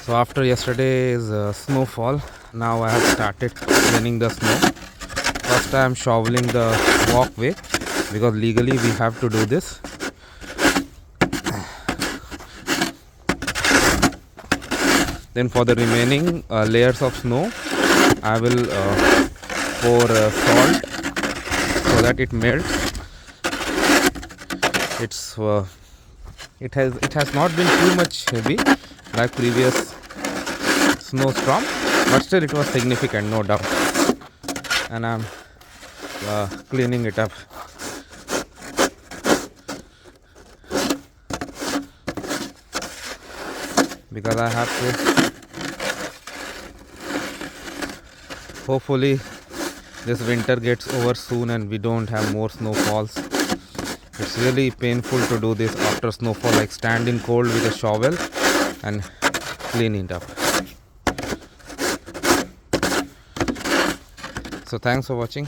So after yesterday's snowfall, now I have started cleaning the snow. First I am shoveling the walkway because legally we have to do this. Then for the remaining layers of snow, I will pour salt so that it melts. It has not been too much heavy like previous snowstorm, but still it was significant, no doubt. And I'm cleaning it up. Because I have to. Hopefully this winter gets over soon and we don't have more snowfalls. It's really painful to do this after snowfall, like standing cold with a shovel and clean it up. So thanks for watching.